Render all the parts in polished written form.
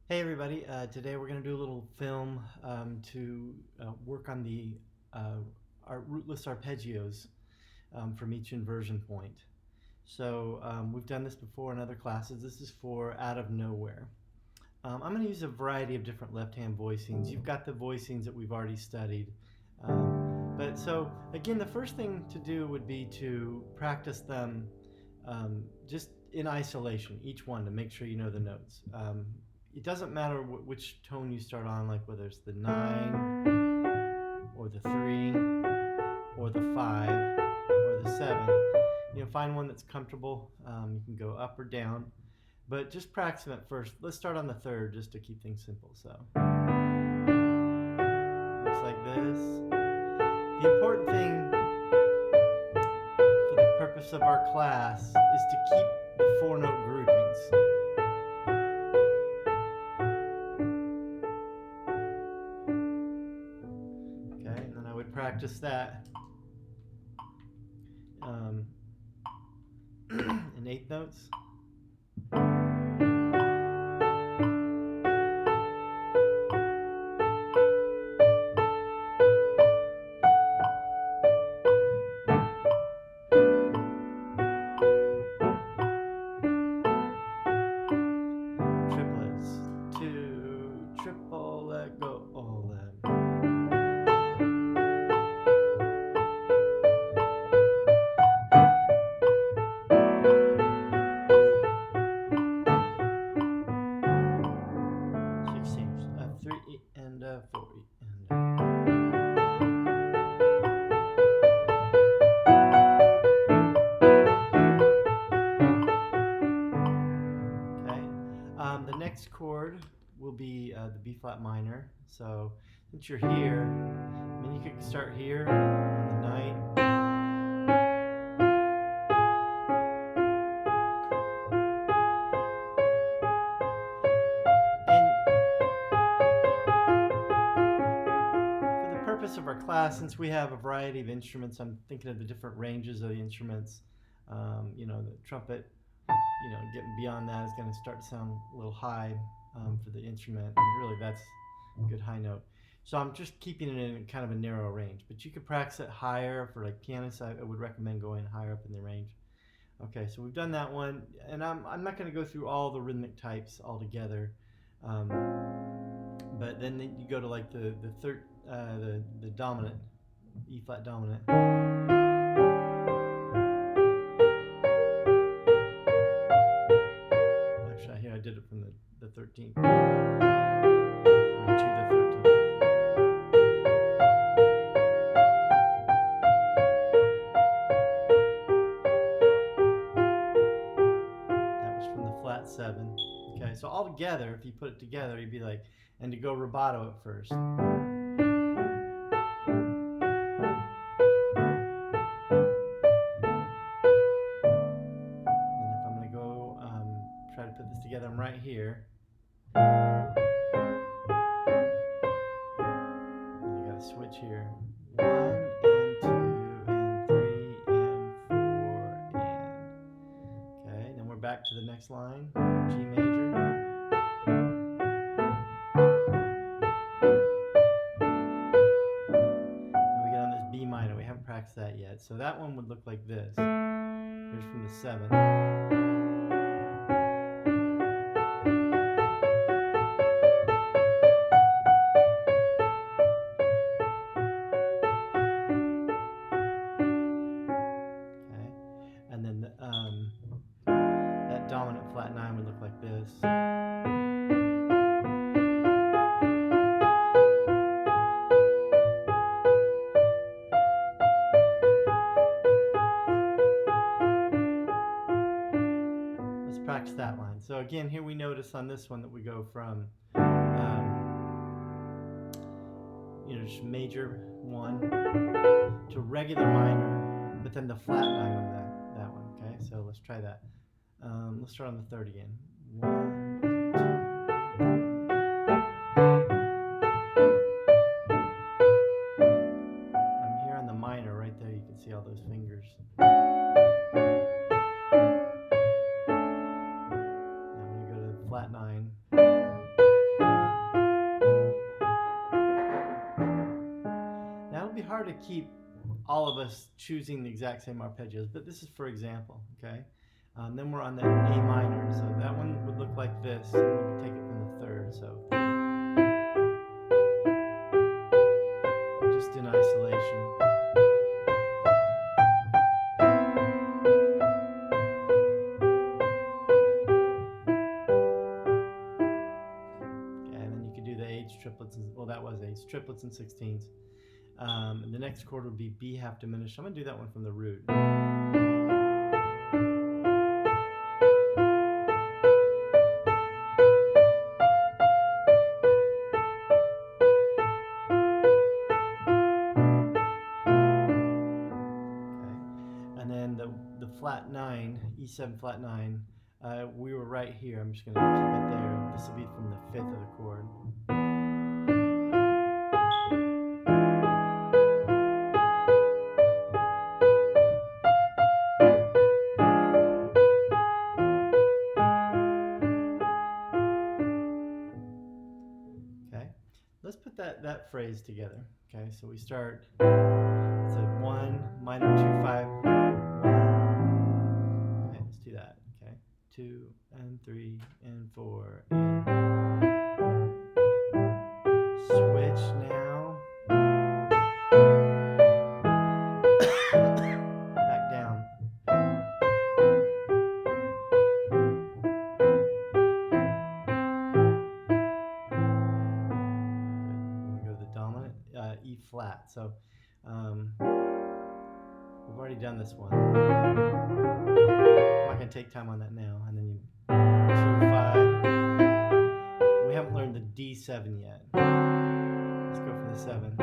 Hey everybody, today we're going to do a little film to work on our rootless arpeggios from each inversion point. So we've done this before in other classes. This is for Out of Nowhere. I'm going to use a variety of different left-hand voicings. You've got the voicings that we've already studied. But so again, the first thing to do would be to practice them just in isolation, each one, to make sure you know the notes. It doesn't matter which tone you start on, like whether it's the 9 or the 3 or the 5 or the 7. Find one that's comfortable. You can go up or down, but just practice them at first. Let's start on the 3rd just to keep things simple. So looks like this. The important thing for the purpose of our class is to keep the 4-note groupings. Okay, and then I would practice that in 8th notes. Triplets, 2, triple, let go, all that. Three and 4 and okay. The next chord will be the B flat minor. So since you're here, I mean, you could start here on the 9. Of our class, since we have a variety of instruments, I'm thinking of the different ranges of the instruments. The trumpet, getting beyond that is going to start to sound a little high for the instrument, and really that's a good high note. So I'm just keeping it in kind of a narrow range, but you could practice it higher. For like pianists, I would recommend going higher up in the range. Okay, so we've done that one, and I'm not going to go through all the rhythmic types all together. But then you go to like the dominant, E flat dominant. Actually, here I did it from the 13th. To the 13th. That was from the flat 7. Okay, so all together, if you put it together, you'd be like, and to go rubato at first. Try to put this together. I'm right here. And you got to switch here. 1 and 2 and 3 and 4 and. Okay, then we're back to the next line. G major. Now we get on this B minor. We haven't practiced that yet. So that one would look like this. Here's from the 7. And then that dominant flat 9 would look like this. Let's practice that line. So again, here we notice on this one that we go from just major 1 to regular minor, but then the flat 9 on that one. Okay, so let's try that. Let's start on the 3rd again. 1 and 2 I'm here on the minor right there. You can see all those fingers. Now I'm going to go to the flat 9. hard to keep all of us choosing the exact same arpeggios, but this is for example, okay? Then we're on the A minor, so that one would look like this, and we would take it from the third, so just in isolation. Okay, and then you could do the eighths, triplets, and, well, that was eighths, triplets, and sixteenths. And the next chord would be B half diminished. I'm going to do that one from the root. And then the flat 9, E7 flat 9, we were right here. I'm just going to keep it there. This will be from the 5th of the chord. Okay, let's put that phrase together. Okay, so we start, it's a 1, minor 2, 5, 1. Okay, let's do that. Okay, 2 and 3 and 4 and switch now. Back down. E flat. So we've already done this one. I'm not going to take time on that now. And then you 2, 5. We haven't learned the D7 yet. Let's go for the 7.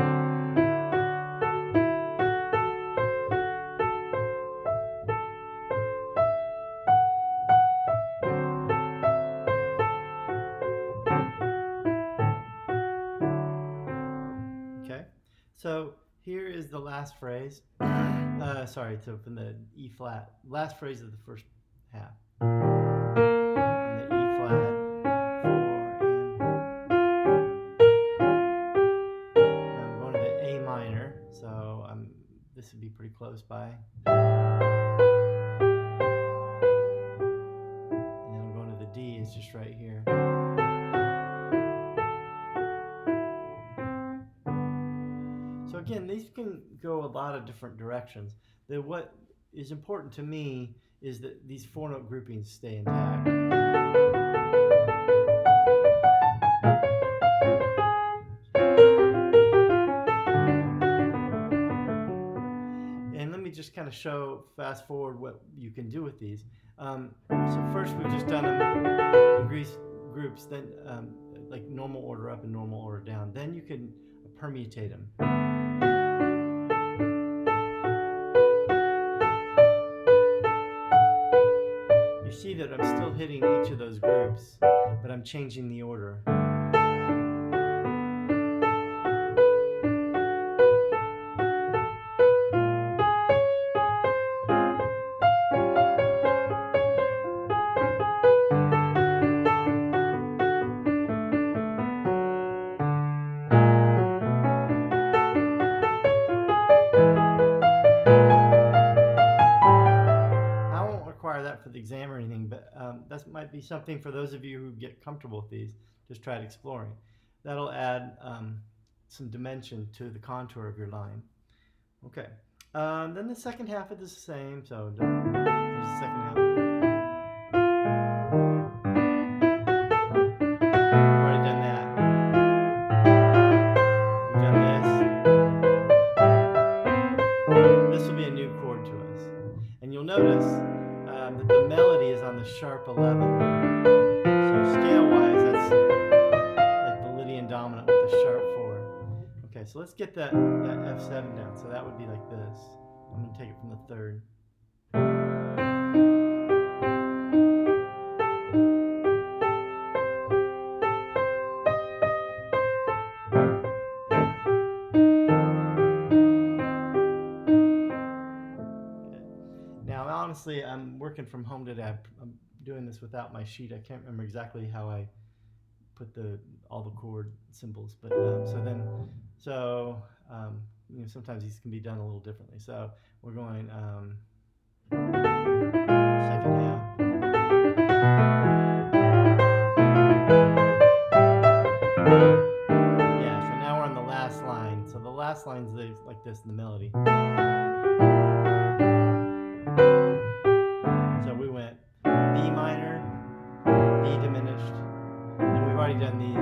Okay, so here is the last phrase. Sorry, so from the E flat, last phrase of the first half. On the E flat, 4, and I'm going to the A minor, so this would be pretty close by. And then I'm going to the D, is just right here. So again, these can go a lot of different directions. What is important to me is that these 4-note groupings stay intact. And let me just kind of fast forward what you can do with these. So first we've just done them in groups, then like normal order up and normal order down. Then you can permutate them. You see that I'm still hitting each of those groups, but I'm changing the order. That for the exam or anything, but that might be something for those of you who get comfortable with these. Just try exploring. That'll add some dimension to the contour of your line. Okay, then the second half is the same, so there's the second half. We've already done that. We've done this. This will be a new chord to us, and you'll notice that the melody is on the sharp 11. So scale-wise, that's like the Lydian dominant with the sharp 4. Okay, so let's get that F7 down. So that would be like this. I'm going to take it from the 3rd. Honestly, I'm working from home today. I'm doing this without my sheet. I can't remember exactly how I put all the chord symbols, but sometimes these can be done a little differently. So we're going second half. Yeah, so now we're on the last line. So the last line's like this in the melody. So we went B minor, B diminished, and we've already done these,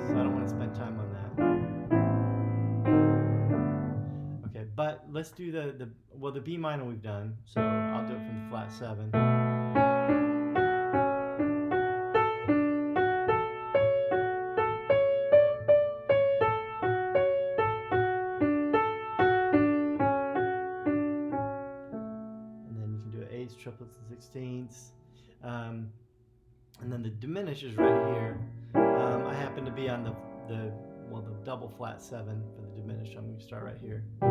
so I don't want to spend time on that. Okay, but let's do the B minor we've done, so I'll do it from the flat 7. Eighths, triplets, and sixteenths, and then the diminished is right here. I happen to be on the double flat 7 for the diminished. I'm going to start right here. I'm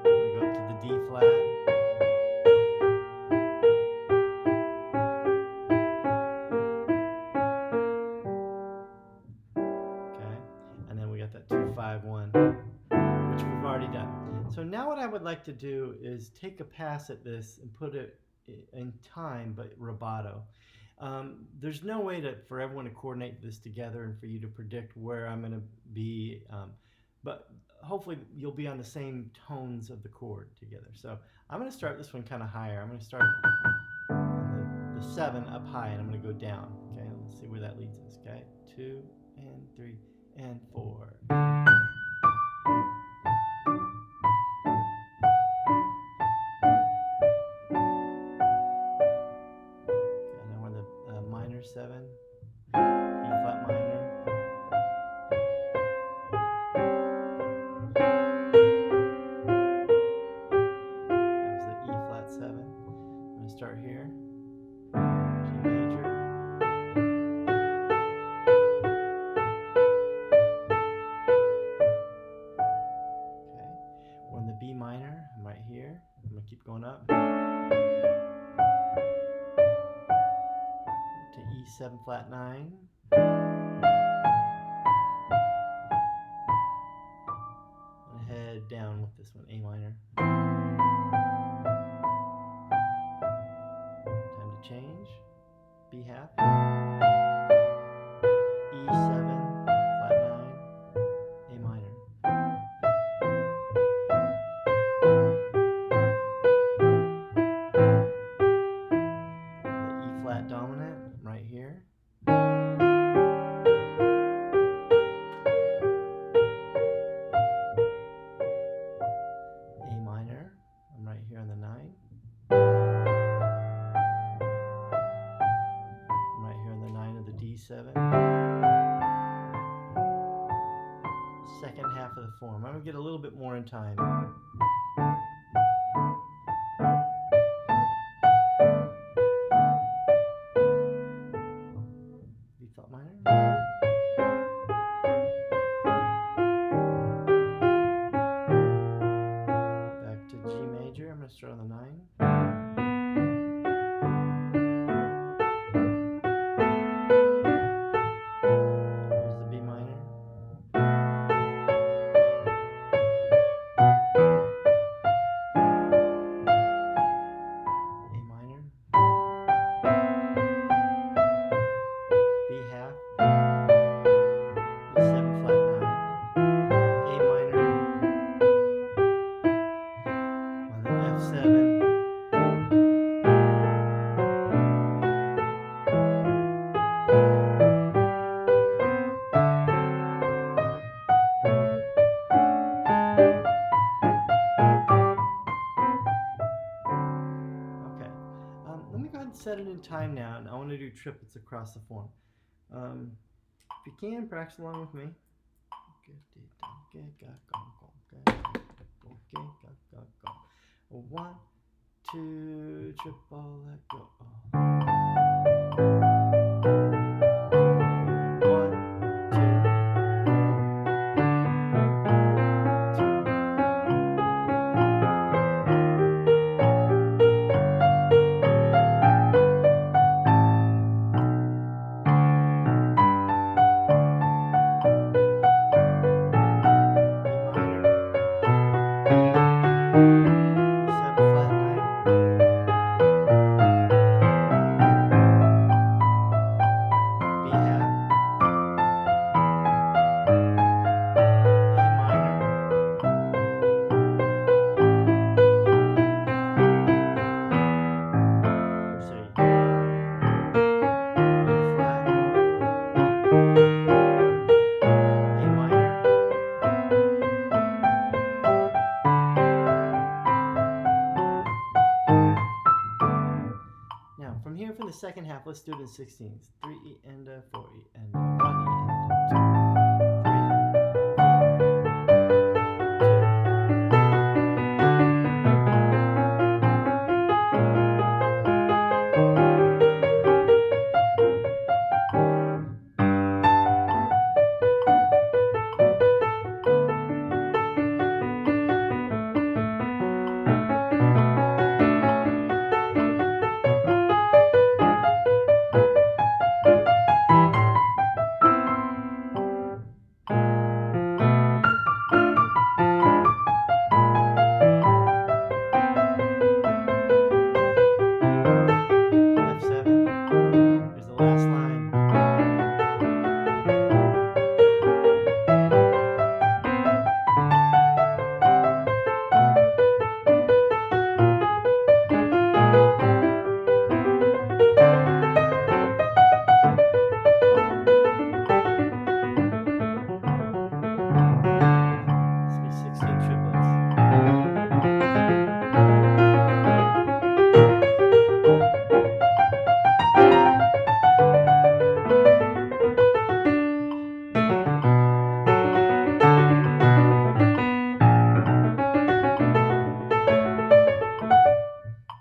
going to go up to the D flat. Okay, and then we got that 2-5-1, which we've already done. So now what I would like to do is take a pass at this and put it in time, but rubato. There's no way for everyone to coordinate this together and for you to predict where I'm going to be, but hopefully you'll be on the same tones of the chord together. So I'm going to start this one kind of higher. I'm going to start on the 7 up high, and I'm going to go down. Okay, let's see where that leads us. Okay, 2 and 3 and 4. Minor 7, B flat minor, that was the E flat 7. I'm going to start here, G major, okay, we're in the B minor, I'm right here, I'm going to keep going up, to E7 flat 9, and head down with this one, A minor. Time to change, B half, E7 flat 9, A minor. The E flat dominant, right here. A minor, I'm right here on the 9. I'm right here on the 9 of the D7. Second half of the form. I'm going to get a little bit more in time. B flat minor. Back to G major. I'm going to start on the 9. Here's the B minor. A minor. B half. E7 flat 9. A minor. On the F7. Let me go ahead and set it in time now, and I want to do triplets across the form. If you can, practice along with me. 1, 2, triple, let go. 1, 2. from here, from the second half, let's do it in 16ths. 3E and a 4E and a 1E and 2, 3,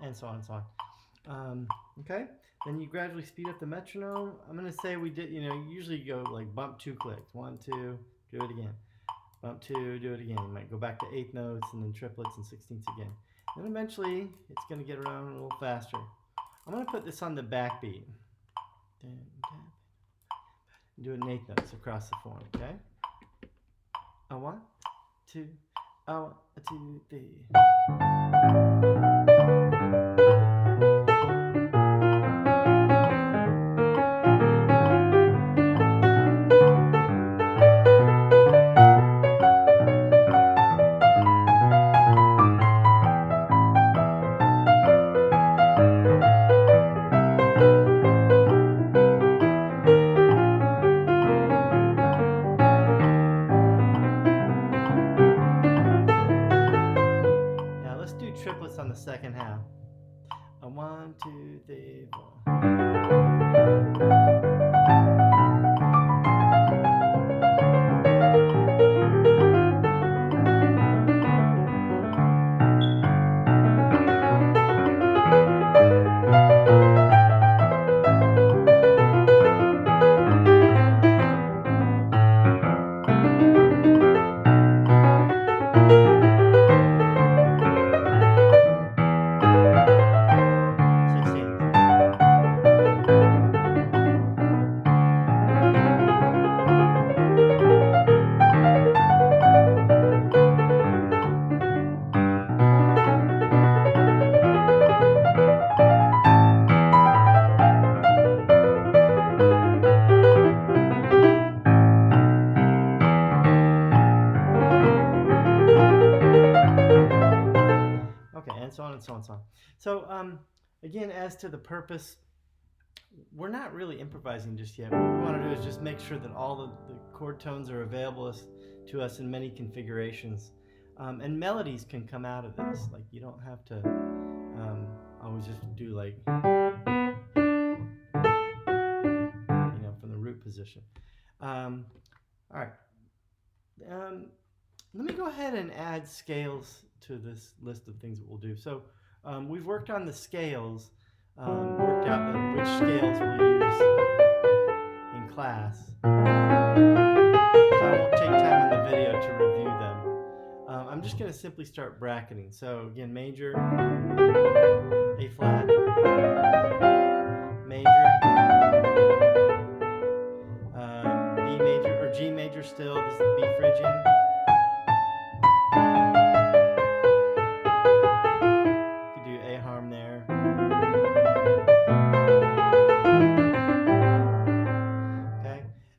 and so on and so on. Okay, then you gradually speed up the metronome. I'm going to say we did, you usually go like bump 2 clicks. 1, 2, do it again. Bump 2, do it again. You might go back to 8th notes and then triplets and 16ths again. Then eventually it's going to get around a little faster. I'm going to put this on the backbeat. Do it in 8th notes across the form, okay? 1, 2, 1, 2, 3. Triplets on the second half. 1, 2, 3, 4. And so on and so on and so on. So again, as to the purpose, we're not really improvising just yet. What we want to do is just make sure that all the chord tones are available to us in many configurations. And melodies can come out of this. Like, you don't have to always just do like, from the root position. All right. Let me go ahead and add scales to this list of things that we'll do. So we've worked on the scales, worked out which scales we'll use in class. So I won't take time on the video to review them. I'm just going to simply start bracketing. So again, major, A flat, major, B major, or G major still, this is B Phrygian.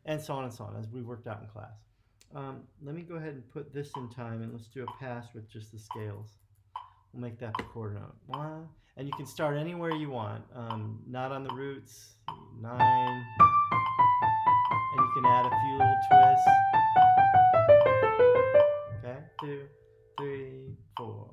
And so on and so on, as we worked out in class. Let me go ahead and put this in time, and let's do a pass with just the scales. We'll make that the quarter note. 1, and you can start anywhere you want, not on the roots, 9, and you can add a few little twists. Okay, 2, 3, 4.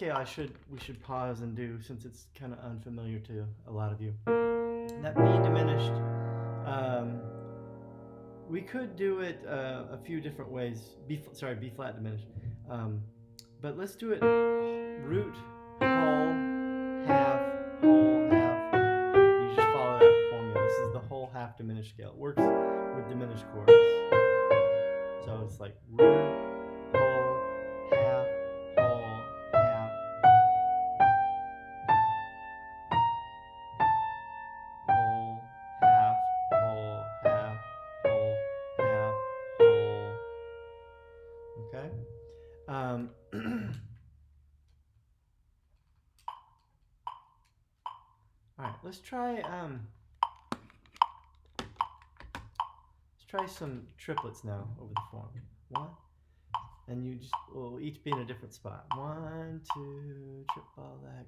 scale we should pause and do, since it's kind of unfamiliar to a lot of you. That B diminished, we could do it a few different ways. B flat diminished, but let's do it root, whole, half, whole, half. You just follow that formula. This is the whole half diminished scale. It works with diminished chords. So it's like root, whole, half, whole, half. Whole, half, whole, half, whole, half, whole. Okay? Alright, let's try some triplets now over the form. One, and you just will each be in a different spot. 1, 2, triple leg.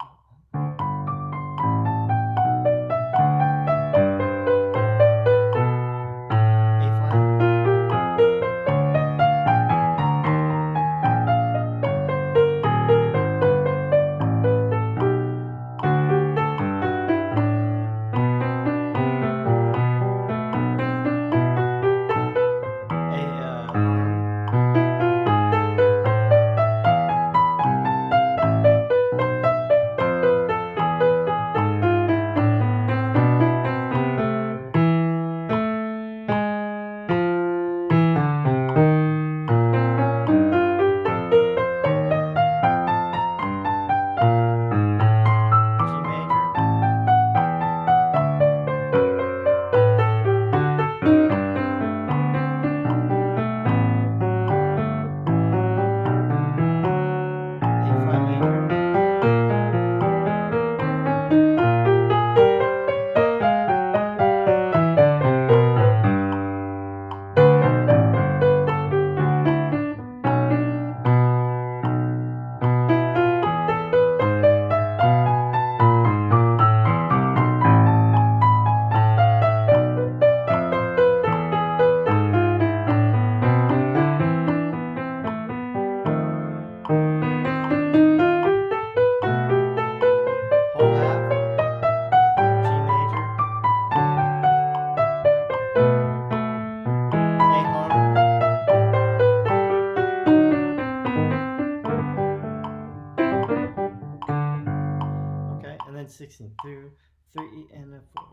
And then 16 through 3 and a 40.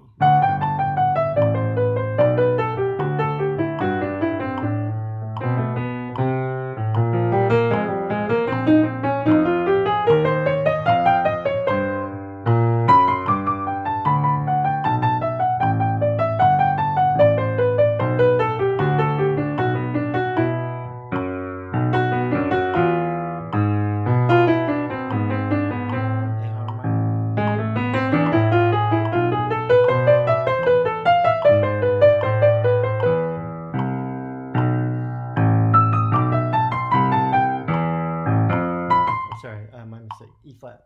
Sorry, my mistake. E flat.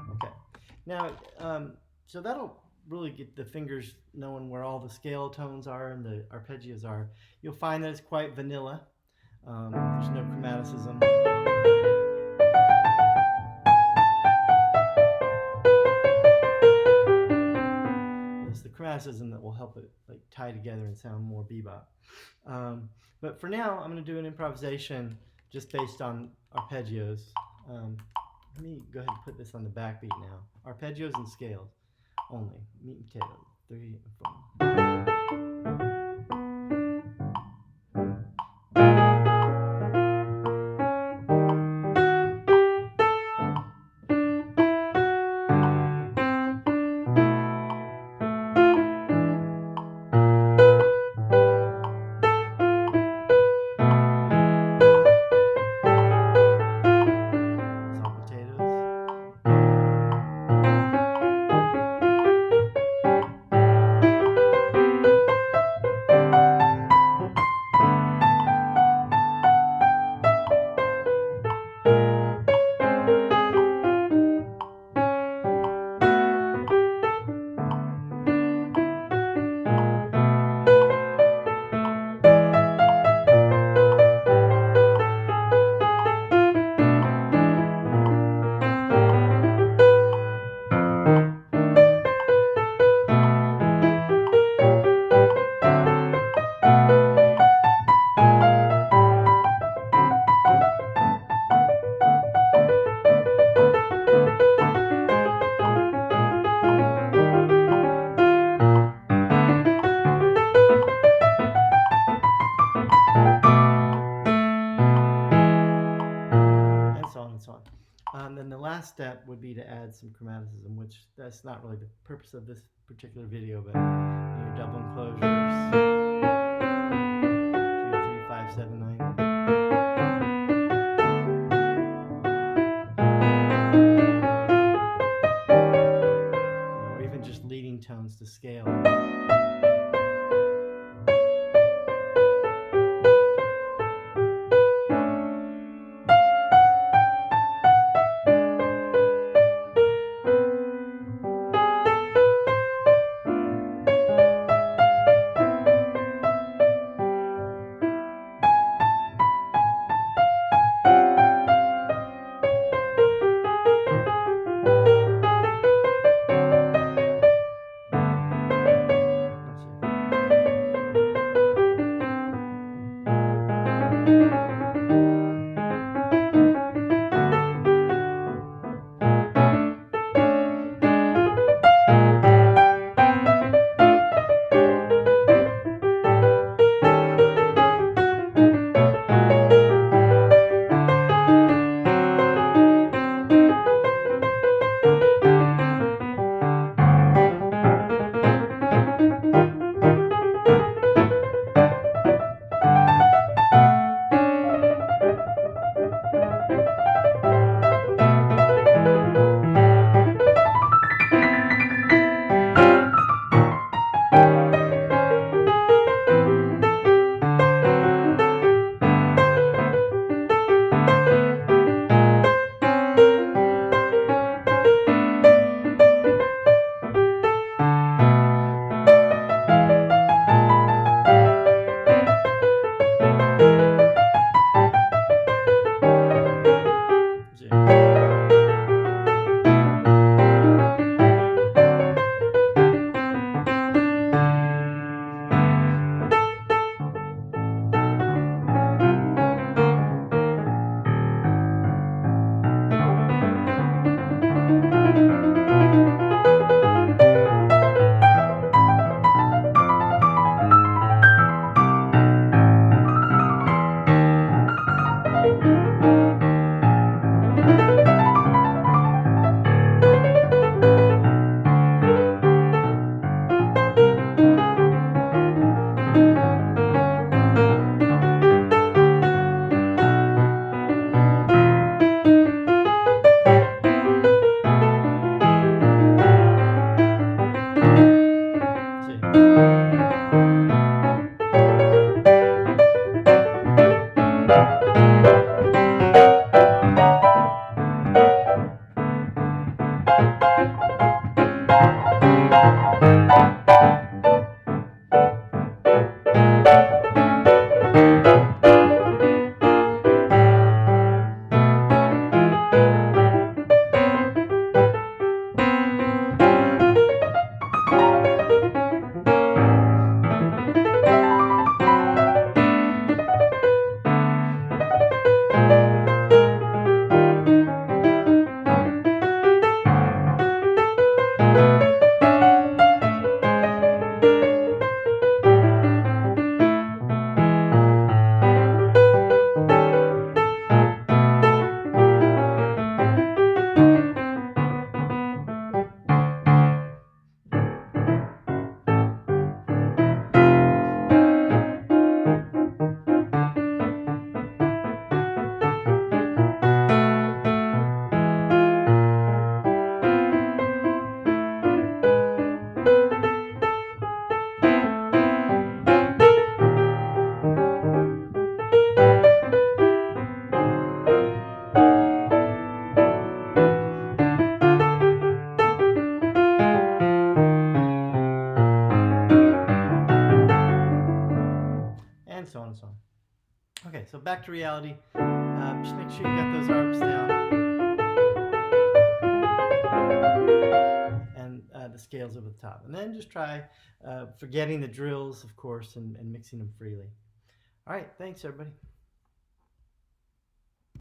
Okay. Now, so that'll really get the fingers knowing where all the scale tones are and the arpeggios are. You'll find that it's quite vanilla. There's no chromaticism. It's the chromaticism that will help it like tie together and sound more bebop. But for now, I'm going to do an improvisation just based on arpeggios. Let me go ahead and put this on the backbeat now. Arpeggios and scales only. Meat and potatoes. 3 and 4. last step would be to add some chromaticism, which that's not really the purpose of this particular video, but your double enclosures, 2, 3, 5, 7, 9. Or even just leading tones to scale. And so on and so on. Okay, so back to reality. Just make sure you got those arps down and the scales over the top. And then just try forgetting the drills, of course, and mixing them freely. All right, thanks, everybody.